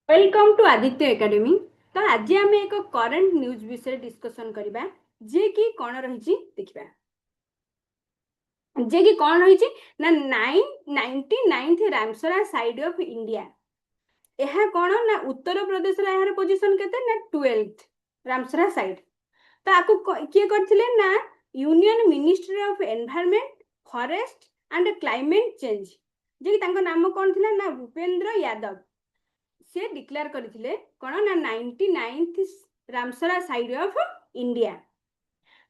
Welcome to Aditya academy. तो आज आम एक करंट न्यूज विषय डिस्कशन करबा जे कि कौन रही देखा जे कि कौन रही ना 99th Ramsara site of India. यह कौन ना उत्तर प्रदेश यार पोजीशन केते ना 12th रामसरा साइड। तो आपको किए करथिले ना Union Ministry of Environment Forest and Climate Change जे कि तांको नाम कौन थिला ना भूपेंद्र यादव। से डिक्लेयर करथिले कौन ना 99th Ramsara site of India.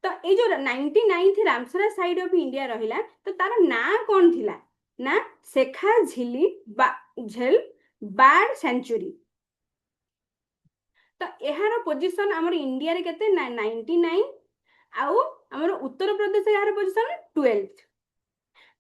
तो ये जो 99th Ramsara site of India रहिला तो तार ना कौन थिला ना शेखा झिली झेल बार्ड सेंचुरी। तो यार पोजीशन हमर इंडिया रे केते ना 99 आउ हमर उत्तर प्रदेश यार पोजीशन 12th।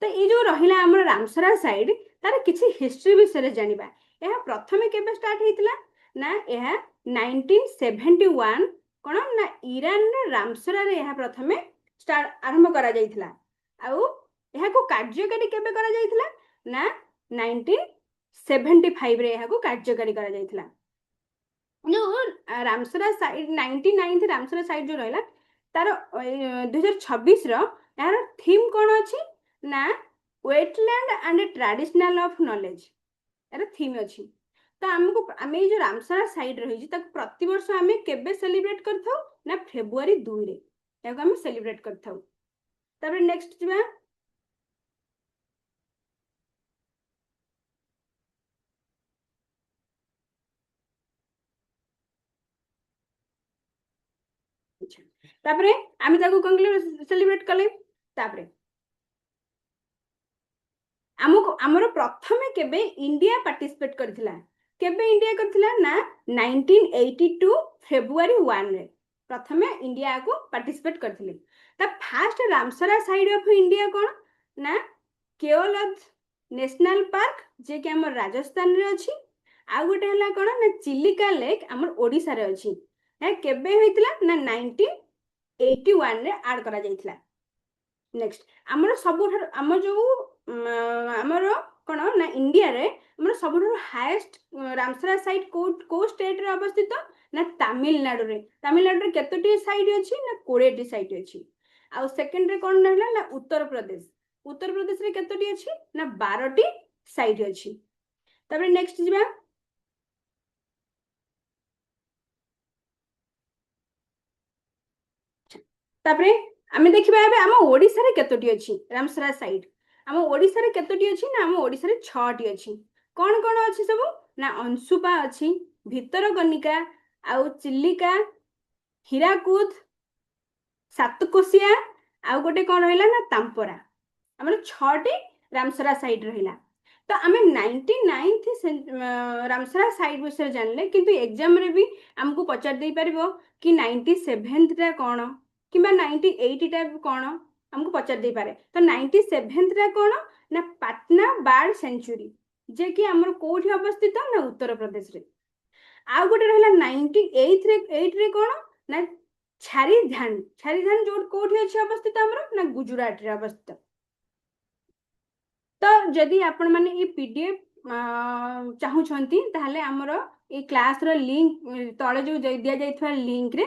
तो ये जो रहिला हमर रामसरा साइड तार किछि हिस्ट्री विषय जानिबा। यह प्रथमे केबे स्टार्ट हेतिला ना यह 1971 कोन ना ईरान रे रामसरा रे यह प्रथमे स्टार्ट आरंभ करा जाइथिला। आउ यह को कार्यकारी केबे करा जाइथिला ना 1975 रे यह को कार्यकारी करा जाइथिला। जो Ramsara side 99th Ramsara side जो रहला तार 2026 रो यार थीम कोन अछि ना wetland and traditional of knowledge यार थीम अछि। तो हमको आमे जो रामसरा साइड रही तक प्रति वर्ष आमे केबे सेलिब्रेट करथौ ना फेब्रुआरी 2 रे याको आमे सेलिब्रेट करथौ। तबरे नेक्स्ट जिबा तापरे आमे ताको कोन सेलिब्रेट कले। तापरे हमको हमर प्रथमे केबे इंडिया पार्टिसिपेट करथिला केबे इंडिया करथिला ना 1982 फेब्रुआरी 1 रे प्रथमे इंडिया को पार्टिसिपेट करथिले। ता फर्स्ट रामसरा साइड ऑफ इंडिया कोन ना केओलद नेशनल पार्क जे कि हमर राजस्थान रे अछि। आ गोटे हला कोन ना चिलिका लेक हमर ओडिसा रे अछि। है केबे होइतिला ना 1981 रे ऐड करा जाइतिला। नेक्स्ट हमर सब हमर जो हमर कोन ना इंडिया रे हमर सब हाईएस्ट रामसरा साइड को स्टेट रे अवस्थित ना तमिलनाडु रे केतोटी साइड अछि ना 20 टी साइड अछि। आ सेकंड रे कोन रहला ना उत्तर प्रदेश रे केतोटी अछि ना 12 टी साइड अछि। तबे नेक्स्ट जिबा तबरे आमे देखिबा एबे हम ओडिसा रे केतोटी अछि रामसरा साइड। हम ओडिसा रे केतोटी अछि ना हम ओडिसा रे 6 टी अछि। कोन कोन अछि सब ना अंशुपा अछि भितरकनिका आउ चिल्लिका हीराकुद सातकोशिया आउ गोटे कोन रहला ना तांपरा हमर 6 टी रामसरा साइड रहिला। तो आमे 99th रामसरा साइड विषय जानले किंतु एग्जाम रे भी हमको पचार दे परबो कि 97th रा कोन किबा 98 टा कोन हमको पचार दे पारे। तो 97th रा कोन ना पटना बार्ड सेंचुरी जे कि हमर कोठी अवस्थित ना उत्तर प्रदेश रे। आ गोटे रहला 98 रे कोन ना छारी धान जो कोठी अछि अवस्थित हमर ना गुजरात रे अवस्थित। तो जदि आपण माने ई पीडीएफ चाहू छंती ताहले हमर ई क्लास रो लिंक तळे जो दिया जाइथवा लिंक रे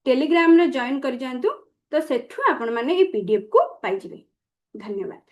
टेलीग्राम रे जॉइन कर जानतु। तो सेठु आपण माने ई पीडीएफ को पाई जिवे। धन्यवाद।